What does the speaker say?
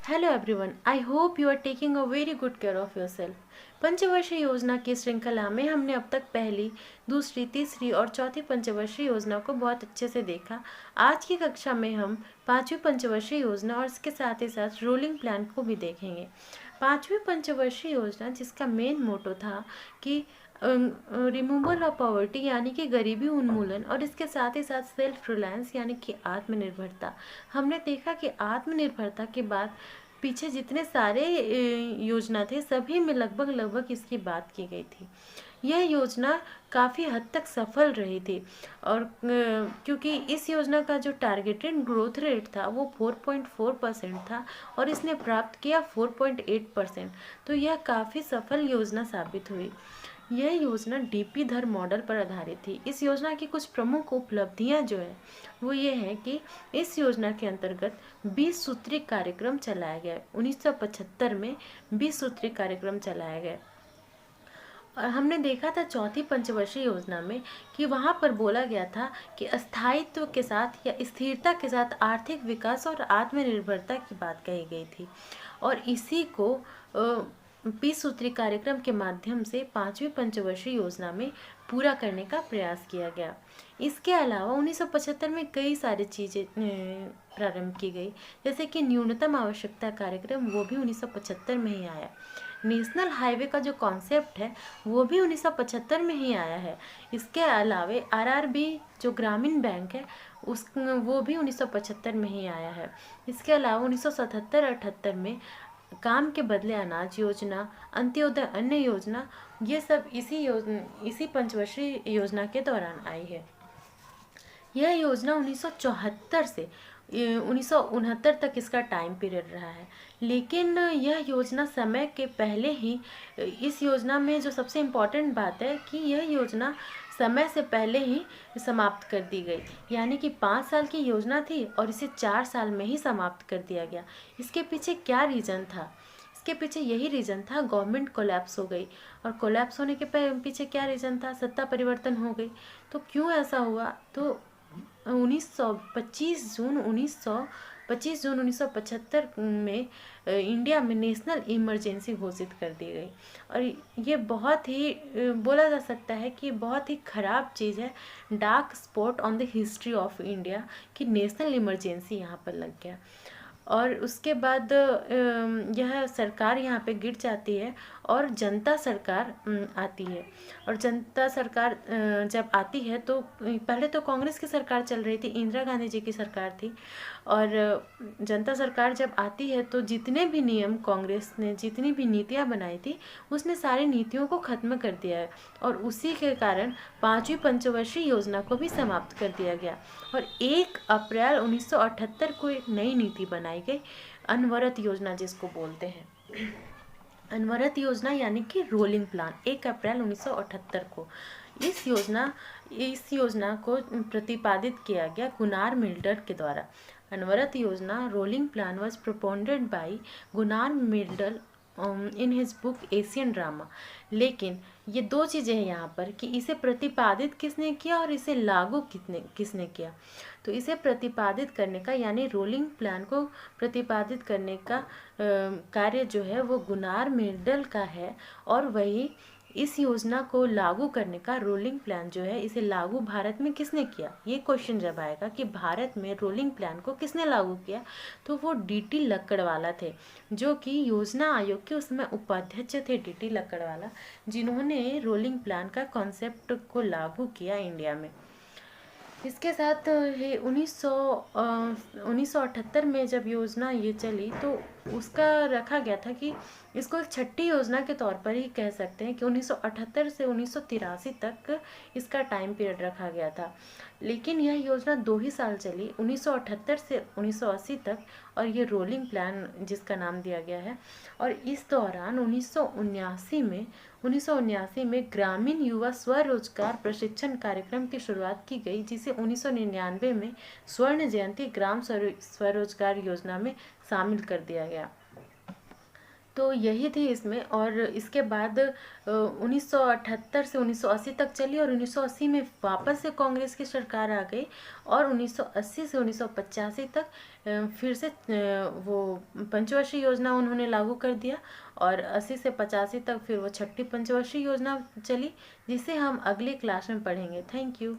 Hello everyone, I hope you are taking a very good care of your self. पंचवर्षीय योजना की श्रृंखला में हमने अब तक पहली, दूसरी, तीसरी और चौथी पंचवर्षीय योजना को बहुत अच्छे से देखा। आज की कक्षा में हम पांचवी पंचवर्षीय योजना और इसके साथ ही साथ रोलिंग प्लान को भी देखेंगे। पांचवी पंचवर्षीय योजना, जिसका मेन मोटो था कि रिमूवल ऑफ पॉवर्टी यानी कि गरीबी उन्मूलन, और इसके साथ ही साथ सेल्फ रिलायंस यानी कि आत्मनिर्भरता। हमने देखा कि आत्मनिर्भरता के बाद पीछे जितने सारे योजना थे सभी में लगभग इसकी बात की गई थी। यह योजना काफ़ी हद तक सफल रही थी और क्योंकि इस योजना का जो टारगेटेड ग्रोथ रेट था वो 4.4% था और इसने प्राप्त किया 4.8%। तो यह काफ़ी सफल योजना साबित हुई। यह योजना डीपी धर मॉडल पर आधारित थी। इस योजना की कुछ प्रमुख उपलब्धियां जो है वो ये है कि इस योजना के अंतर्गत 20 सूत्री कार्यक्रम चलाया गया। 1975 में 20 सूत्री कार्यक्रम चलाया गया। और हमने देखा था चौथी पंचवर्षीय योजना में कि वहाँ पर बोला गया था कि स्थायित्व के साथ या स्थिरता के साथ आर्थिक विकास और आत्मनिर्भरता की बात कही गई थी और इसी को 20 सूत्री कार्यक्रम के माध्यम से पांचवी पंचवर्षीय योजना में पूरा करने का प्रयास किया गया। इसके अलावा 1975 में कई सारी चीज़ें प्रारंभ की गई, जैसे कि न्यूनतम आवश्यकता कार्यक्रम, वो भी 1975 में ही आया। नेशनल हाईवे का जो कॉन्सेप्ट है वो भी 1975 में ही आया है। इसके अलावा आरआरबी जो ग्रामीण बैंक है वो भी 1975 में ही आया है। इसके अलावा 1977-78 में काम के बदले अनाज योजना, अंत्योदय अन्न योजना, ये सब इसी पंचवर्षीय योजना के दौरान आई है। यह योजना 1974 से 1969 तक इसका टाइम पीरियड रहा है, लेकिन यह योजना समय के पहले ही, इस योजना में जो सबसे इम्पॉर्टेंट बात है कि यह योजना समय से पहले ही समाप्त कर दी गई, यानी कि 5 साल की योजना थी और इसे 4 साल में ही समाप्त कर दिया गया। इसके पीछे क्या रीज़न था? इसके पीछे यही रीज़न था, गवर्नमेंट कोलैप्स हो गई और कोलैप्स होने के पीछे क्या रीज़न था? सत्ता परिवर्तन हो गई। तो क्यों ऐसा हुआ? तो 25 जून 1975 में इंडिया में नेशनल इमरजेंसी घोषित कर दी गई और ये बहुत ही बोला जा सकता है कि बहुत ही ख़राब चीज़ है, dark spot on the history of India, कि नेशनल इमरजेंसी यहाँ पर लग गया। और उसके बाद यह सरकार यहाँ पे गिर जाती है और जनता सरकार आती है। और जनता सरकार जब आती है तो पहले तो कांग्रेस की सरकार चल रही थी, इंदिरा गांधी जी की सरकार थी, और जनता सरकार जब आती है तो जितने भी नियम कांग्रेस ने, जितनी भी नीतियाँ बनाई थी, उसने सारी नीतियों को ख़त्म कर दिया है और उसी के कारण पांचवी पंचवर्षीय योजना को भी समाप्त कर दिया गया। और 1 अप्रैल 1978 को एक नई नीति बनाई गई, अनवरत योजना जिसको बोलते हैं। अनवरत योजना यानी कि रोलिंग प्लान, 1 अप्रैल 1978 को इस योजना को प्रतिपादित किया गया गुनार मिल्डर के द्वारा। अनवरत योजना, rolling plan was propounded by Gunnar Myrdal in his book Asian Drama. लेकिन ये दो चीज़ें हैं यहाँ पर कि इसे प्रतिपादित किसने किया और इसे लागू किसने किया। तो इसे प्रतिपादित करने का, यानी रोलिंग प्लान को प्रतिपादित करने का कार्य जो है वो गुनार मिल्डर का है, और वही इस योजना को लागू करने का, रोलिंग प्लान जो है इसे लागू भारत में किसने किया। ये क्वेश्चन जब आएगा कि भारत में रोलिंग प्लान को किसने लागू किया, तो वो डीटी लक्कड़वाला थे, जो कि योजना आयोग के उसमें उपाध्यक्ष थे, डीटी लक्कड़वाला, जिन्होंने रोलिंग प्लान का कॉन्सेप्ट को लागू किया इंडिया में। इसके साथ ही 1978 में जब योजना ये चली तो उसका रखा गया था कि इसको एक छठी योजना के तौर पर ही कह सकते हैं कि 1978 से 1983 तक इसका टाइम पीरियड रखा गया था। लेकिन यह योजना 2 ही साल चली, 1978 से 1980 तक, और ये रोलिंग प्लान जिसका नाम दिया गया है। और इस दौरान 1979 में ग्रामीण युवा स्वरोजगार प्रशिक्षण कार्यक्रम की शुरुआत की गई, जिसे 1999 में स्वर्ण जयंती ग्राम स्वरोजगार योजना में शामिल कर दिया गया। तो यही थी इसमें। और इसके बाद 1978 से 1980 तक चली, और 1980 में वापस से कांग्रेस की सरकार आ गई, और 1980 से 1985 तक फिर से वो पंचवर्षीय योजना उन्होंने लागू कर दिया, और 80 से 85 तक फिर वो छठी पंचवर्षीय योजना चली, जिसे हम अगली क्लास में पढ़ेंगे। Thank you.